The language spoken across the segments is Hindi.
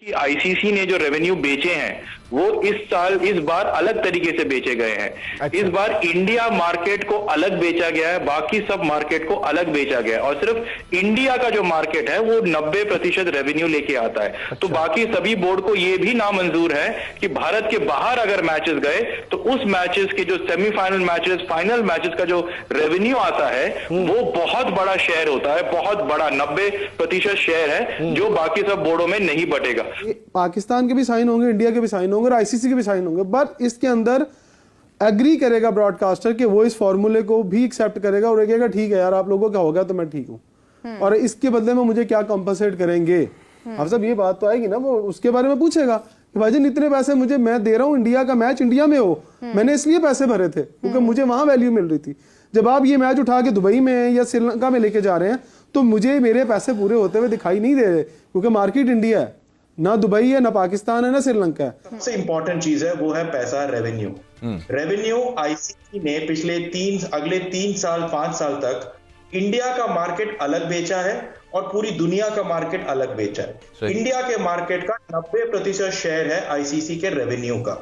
कि आईसीसी ने जो रेवेन्यू बेचे हैं वो इस बार अलग तरीके से बेचे गए हैं। अच्छा। इस बार इंडिया मार्केट को अलग बेचा गया है, बाकी सब मार्केट को अलग बेचा गया है और सिर्फ इंडिया का जो मार्केट है वो 90% रेवेन्यू लेके आता है। अच्छा। तो बाकी सभी बोर्ड को ये भी नामंजूर है कि भारत के बाहर अगर मैचेस गए तो उस मैचेस के जो सेमीफाइनल मैचेस, फाइनल मैचेस का जो रेवेन्यू आता है वो बहुत बड़ा शेयर होता है, बहुत बड़ा 90% शेयर है जो बाकी सब बोर्डों में नहीं बटेगा। पाकिस्तान के भी साइन होंगे, इंडिया के भी साइन होंगे और आईसीसी के भी साइन होंगे, बट इसके अंदर एग्री करेगा ब्रॉडकास्टर कि वो इस फॉर्मूले को भी एक्सेप्ट करेगा और कहेगा ठीक है यार आप लोगों का हो गया तो मैं ठीक हूं और इसके बदले में मुझे क्या कंपनसेट करेंगे। अब सब ये बात तो आएगी ना, वो उसके बारे में पूछेगा कि भाईजान इतने पैसे मुझे मैं दे रहा हूं, इंडिया का मैच इंडिया में हो, मैंने इसलिए पैसे भरे थे क्योंकि मुझे वहां वैल्यू मिल रही थी। जब आप ये मैच उठा के दुबई में या श्रीलंका में लेके जा रहे हैं तो मुझे मेरे पैसे पूरे होते हुए दिखाई नहीं दे रहे क्योंकि मार्केट इंडिया है, ना दुबई है, ना पाकिस्तान है, ना श्रीलंका है। सबसे इंपॉर्टेंट चीज है वो है पैसा, रेवेन्यू। रेवेन्यू आईसीसी ने पिछले अगले 3 साल 5 साल तक इंडिया का मार्केट अलग बेचा है और पूरी दुनिया का मार्केट अलग बेचा है। इंडिया के मार्केट का 90% शेयर है आईसीसी के रेवेन्यू का।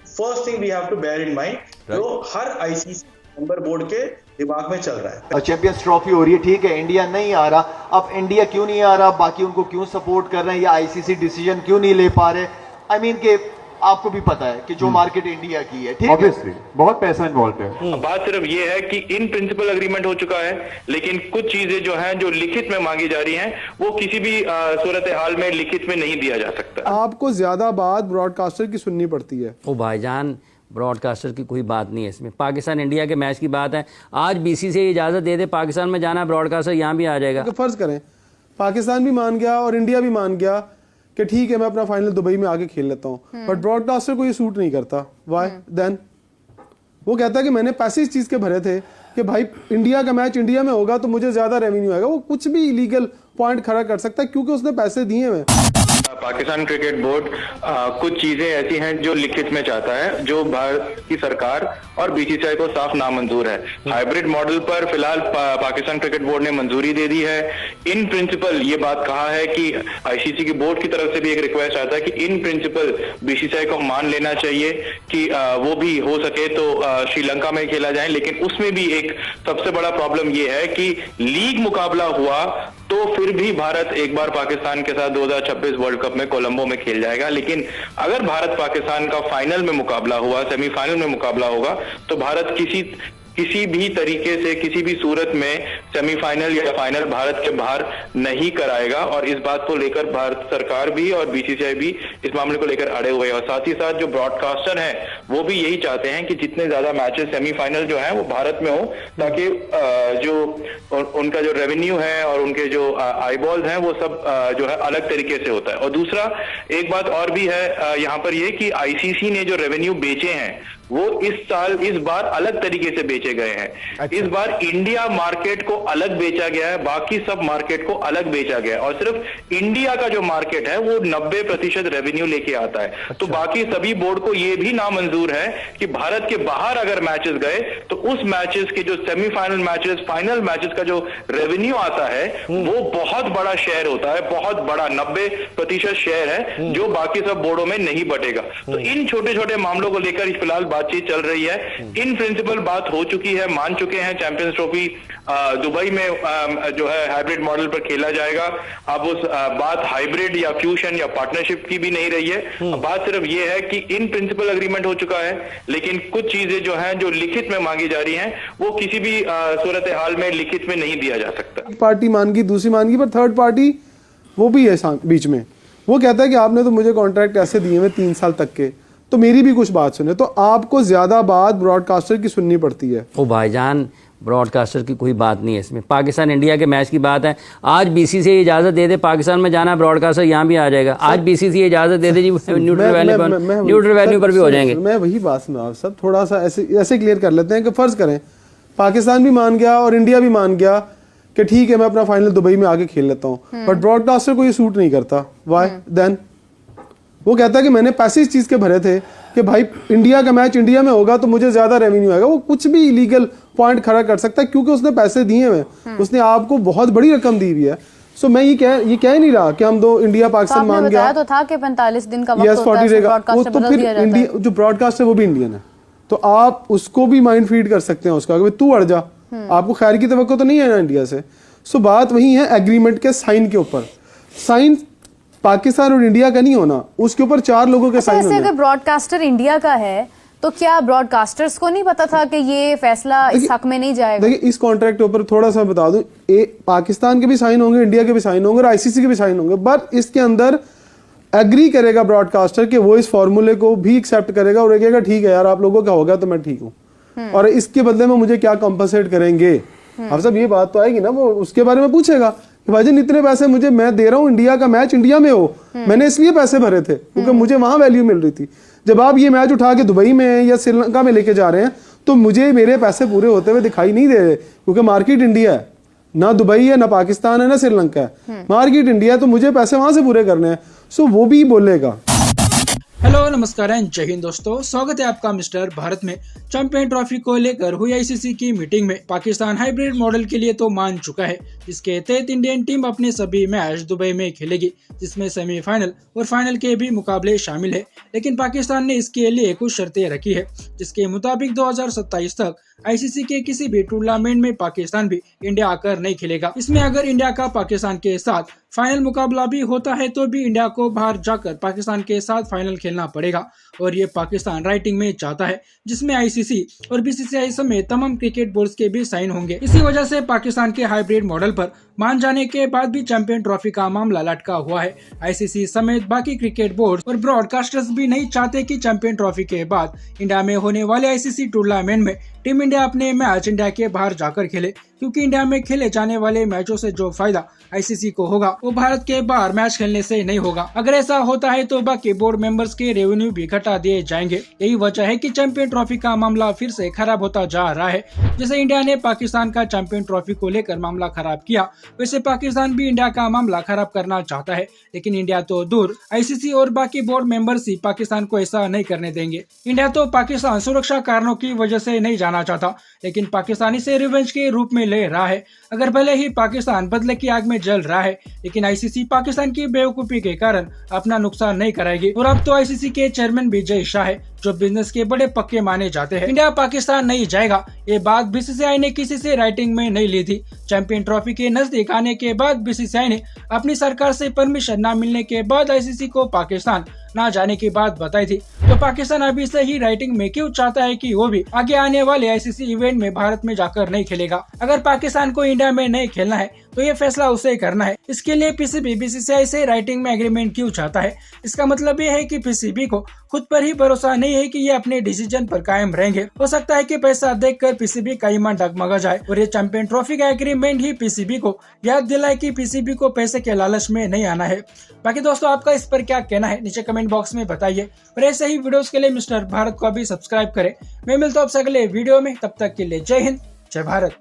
First thing we have to bear in mind, जो हर आईसीसी मेंबर बोर्ड के दिमाग में चल रहा है। चैंपियंस ट्रॉफी हो रही है, ठीक है, इंडिया नहीं आ रहा, अब इंडिया क्यों नहीं आ रहा, बाकी उनको क्यों सपोर्ट कर रहे हैं या आईसीसी डिसीजन क्यों नहीं ले पा रहे। आई मीन के आपको भी पता है कि जो मार्केट इंडिया की है, ठीक है, ऑब्वियसली बहुत पैसा इन्वॉल्व है। बात सिर्फ ये है कि इन प्रिंसिपल एग्रीमेंट हो चुका है, लेकिन कुछ चीजें जो हैं जो लिखित में मांगी जा रही हैं वो किसी भी सूरत हाल में लिखित में नहीं दिया जा सकता। आपको ज्यादा बात ब्रॉडकास्टर की सुननी पड़ती है। ओ भाईजान, ब्रॉडकास्टर की कोई बात नहीं है इसमें। पाकिस्तान इंडिया के मैच की बात है, आज बीसीसीआई इजाजत दे दे पाकिस्तान में जाना, ब्रॉडकास्टर यहाँ भी आ जाएगा। फर्ज करें पाकिस्तान भी मान गया और इंडिया भी मान गया कि ठीक है मैं अपना फाइनल दुबई में आके खेल लेता हूँ, बट ब्रॉडकास्टर को ये सूट नहीं करता। Why then? वो कहता है कि मैंने पैसे इस चीज के भरे थे कि भाई इंडिया का मैच इंडिया में होगा तो मुझे ज्यादा रेवेन्यू आएगा। वो कुछ भी इलीगल पॉइंट खड़ा कर सकता है क्योंकि उसने पैसे दिए हुए। पाकिस्तान क्रिकेट बोर्ड कुछ चीजें ऐसी हैं जो लिखित में चाहता है, जो भारत की सरकार और बीसीसीआई को साफ नामंजूर है। हाइब्रिड मॉडल पर फिलहाल पाकिस्तान क्रिकेट बोर्ड ने मंजूरी दे दी है। इन प्रिंसिपल ये बात कहा है कि आईसीसी की बोर्ड की तरफ से भी एक रिक्वेस्ट आता है कि इन प्रिंसिपल बीसीसीआई को मान लेना चाहिए कि वो भी हो सके तो श्रीलंका में खेला जाए। लेकिन उसमें भी एक सबसे बड़ा प्रॉब्लम ये है कि लीग मुकाबला हुआ तो फिर भी भारत एक बार पाकिस्तान के साथ 2026 वर्ल्ड कप में कोलंबो में खेल जाएगा। लेकिन अगर भारत पाकिस्तान का फाइनल में मुकाबला हुआ, सेमीफाइनल में मुकाबला होगा तो भारत किसी भी तरीके से किसी भी सूरत में सेमीफाइनल या फाइनल भारत के बाहर नहीं कराएगा। और इस बात को लेकर भारत सरकार भी और बीसीसीआई भी इस मामले को लेकर अड़े हुए हैं। और साथ ही साथ जो ब्रॉडकास्टर हैं वो भी यही चाहते हैं कि जितने ज्यादा मैचेस सेमीफाइनल जो हैं वो भारत में हो, ताकि जो उनका जो रेवेन्यू है और उनके जो आईबॉल्स हैं वो सब जो है अलग तरीके से होता है। और दूसरा एक बात और भी है यहाँ पर ये कि आईसीसी ने जो रेवेन्यू बेचे हैं वो इस बार अलग तरीके से बेचे गए हैं। अच्छा। इस बार इंडिया मार्केट को अलग बेचा गया है, बाकी सब मार्केट को अलग बेचा गया है और सिर्फ इंडिया का जो मार्केट है वो 90% रेवेन्यू लेके आता है। अच्छा। तो बाकी सभी बोर्ड को ये भी नामंजूर है कि भारत के बाहर अगर मैचेस गए तो उस मैचेस के जो सेमीफाइनल मैचेस, फाइनल मैचेस का जो रेवेन्यू आता है वो बहुत बड़ा शेयर होता है, बहुत बड़ा 90% शेयर है जो बाकी सब बोर्डों में नहीं बटेगा। तो इन छोटे छोटे मामलों को लेकर फिलहाल बातचीत चल रही है। इन प्रिंसिपल बात हो चुकी है, मान चुके हैं। चैंपियंस ट्रॉफी दुबई में जो है हाइब्रिड मॉडल पर खेला जाएगा। अब उस बात हाइब्रिड या फ्यूजन या पार्टनरशिप की भी नहीं रही है। बात सिर्फ ये है कि इन प्रिंसिपल एग्रीमेंट हो चुका है, लेकिन कुछ चीजें जो हैं जो लिखित में मांगी जा रही हैं वो किसी भी सूरत हाल में लिखित में नहीं दिया जा सकता। एक पार्टी मान गई, दूसरी मान गई, पर थर्ड पार्टी वो भी है बीच में। वो कहता है कि आपने तो मुझे कॉन्ट्रैक्ट ऐसे दिए हुए 3 साल तक के, तो मेरी भी कुछ बात सुने। तो आपको ज्यादा बात ब्रॉडकास्टर की सुननी पड़ती है। ओ भाईजान, ब्रॉडकास्टर की कोई बात नहीं है इसमें। पाकिस्तान इंडिया के मैच की बात है, आज बीसीसीआई इजाजत दे दे पाकिस्तान में जाना, ब्रॉडकास्टर यहाँ भी आ जाएगा। आज बीसीसीआई इजाजत दे दे जी, न्यूट्रल वेन्यू पर भी हो जाएंगे। मैं वही बात सुना, आप सब थोड़ा सा ऐसे क्लियर कर लेते हैं कि फर्ज करें पाकिस्तान भी मान गया और इंडिया भी मान गया कि ठीक है मैं अपना फाइनल दुबई में आके खेल लेता हूँ, बट ब्रॉडकास्टर को ये सूट नहीं करता। Why then? वो कहता है कि मैंने पैसे इस चीज के भरे थे कि भाई इंडिया का मैच इंडिया में होगा तो मुझे ज्यादा रेवेन्यू आएगा। वो कुछ भी इलीगल पॉइंट खड़ा कर सकता है क्योंकि उसने पैसे दिए हुए, उसने आपको बहुत बड़ी रकम दी हुई है। सो मैं ये कह नहीं रहा कि हम दो इंडिया पाकिस्तान मान गया तो था कि 45 दिन का वक्त यस 40 रहेगा, वो तो फिर इंडिया जो ब्रॉडकास्ट है वो भी इंडियन है, तो आप उसको भी माइंड फीड कर सकते हैं उसका कि तू अड़ जा, आपको खैर की तवक्को तो नहीं है ना इंडिया से। सो बात वही है एग्रीमेंट के साइन के ऊपर, साइन पाकिस्तान और इंडिया का नहीं होना, उसके ऊपर 4 लोगों के साइन होने। अगर ब्रॉडकास्टर इंडिया का है तो क्या ब्रॉडकास्टर्स को नहीं पता था कि ये फैसला इस हक में नहीं जाएगा? देखिए इस कॉन्ट्रैक्ट के ऊपर थोड़ा सा बता दूं, पाकिस्तान के भी साइन होंगे, इंडिया के भी साइन होंगे और आईसीसी के भी साइन होंगे, बट इसके अंदर एग्री करेगा ब्रॉडकास्टर कि वो इस फॉर्मूले को भी एक्सेप्ट करेगा और कहेगा ठीक है यार आप लोगों का हो गया तो मैं ठीक हूँ और इसके बदले में मुझे क्या कॉम्पनसेट करेंगे। अब सब ये बात तो आएगी ना, वो उसके बारे में पूछेगा कि भाईजान इतने पैसे मुझे मैं दे रहा हूँ, इंडिया का मैच इंडिया में हो, मैंने इसलिए पैसे भरे थे क्योंकि मुझे वहां वैल्यू मिल रही थी। जब आप ये मैच उठा के दुबई में या श्रीलंका में लेके जा रहे हैं तो मुझे मेरे पैसे पूरे होते हुए दिखाई नहीं दे रहे, क्योंकि मार्केट इंडिया है, ना दुबई है, ना पाकिस्तान है, ना श्रीलंका है, मार्केट इंडिया है, तो मुझे पैसे वहां से पूरे करने हैं। सो वो भी बोलेगा। हेलो नमस्कार एंड जय हिंद दोस्तों, स्वागत है आपका मिस्टर भारत में। चैंपियन ट्रॉफी को लेकर हुई आईसीसी की मीटिंग में पाकिस्तान हाइब्रिड मॉडल के लिए तो मान चुका है, जिसके तहत इंडियन टीम अपने सभी मैच दुबई में खेलेगी, जिसमें सेमीफाइनल और फाइनल के भी मुकाबले शामिल है। लेकिन पाकिस्तान ने इसके लिए कुछ शर्तें रखी है, जिसके मुताबिक 2027 तक आईसीसी के किसी भी टूर्नामेंट में पाकिस्तान भी इंडिया आकर नहीं खेलेगा। इसमें अगर इंडिया का पाकिस्तान के साथ फाइनल मुकाबला भी होता है तो भी इंडिया को बाहर जाकर पाकिस्तान के साथ फाइनल खेलना पड़ेगा, और ये पाकिस्तान राइटिंग में चाहता है, जिसमें आईसीसी और बीसीसीआई समेत तमाम क्रिकेट बोर्ड्स के भी साइन होंगे। इसी वजह से पाकिस्तान के हाइब्रिड मॉडल पर मान जाने के बाद भी चैंपियन ट्रॉफी का मामला लटका हुआ है। आईसीसी समेत बाकी क्रिकेट बोर्ड और ब्रॉडकास्टर्स भी नहीं चाहते कि चैंपियन ट्रॉफी के बाद इंडिया में होने वाले आईसीसी टूर्नामेंट में टीम इंडिया अपने मैच इंडिया के बाहर जाकर खेले, क्योंकि इंडिया में खेले जाने वाले मैचों से जो फायदा आईसीसी को होगा वो भारत के बाहर मैच खेलने से नहीं होगा। अगर ऐसा होता है तो बाकी बोर्ड मेंबर्स के रेवेन्यू भी घटा दिए जाएंगे। यही वजह है कि चैंपियन ट्रॉफी का मामला फिर से खराब होता जा रहा है। जैसे इंडिया ने पाकिस्तान का चैंपियन ट्रॉफी को लेकर मामला खराब किया, वैसे पाकिस्तान भी इंडिया का मामला खराब करना चाहता है, लेकिन इंडिया तो दूर, आईसीसी और बाकी बोर्ड मेंबर्स ही पाकिस्तान को ऐसा नहीं करने देंगे। इंडिया तो पाकिस्तान सुरक्षा कारणों की वजह से नहीं जाना चाहता, लेकिन पाकिस्तान इसे रिवेंज के रूप में ले रहा है। अगर भले ही पाकिस्तान बदले की आग में जल रहा है, लेकिन आईसीसी पाकिस्तान की बेवकूफी के कारण अपना नुकसान नहीं कराएगी। और अब तो आईसीसी के चेयरमैन विजय शाह है, जो बिजनेस के बड़े पक्के माने जाते हैं। इंडिया पाकिस्तान नहीं जाएगा, ये बात बीसीसीआई ने किसी से राइटिंग में नहीं ली थी। चैंपियन ट्रॉफी के नजदीक आने के बाद बीसीसीआई ने अपनी सरकार से परमिशन न मिलने के बाद आईसीसी को पाकिस्तान ना जाने की बात बताई थी। तो पाकिस्तान अभी से ही राइटिंग में क्यों चाहता है कि वो भी आगे आने वाले आईसीसी इवेंट में भारत में जाकर नहीं खेलेगा? अगर पाकिस्तान को इंडिया में नहीं खेलना है तो ये फैसला उसे करना है। इसके लिए पीसीबी बीसीसीआई से राइटिंग में एग्रीमेंट क्यों चाहता है? इसका मतलब ये है कि पीसीबी को खुद पर ही भरोसा नहीं है कि ये अपने डिसीजन पर कायम रहेंगे। हो सकता है कि पैसा देखकर पीसीबी का ईमान डगमगा जाए और ये चैंपियन ट्रॉफी का एग्रीमेंट ही पीसीबी को याद दिलाए कि पीसीबी को पैसे के लालच में नहीं आना है। बाकी दोस्तों, आपका इस पर क्या कहना है नीचे कमेंट बॉक्स में बताइए, और ऐसे ही वीडियोस के लिए मिस्टर भारत को अभी सब्सक्राइब करें। मैं मिलता हूं आपसे अगले वीडियो में, तब तक के लिए जय हिंद, जय भारत।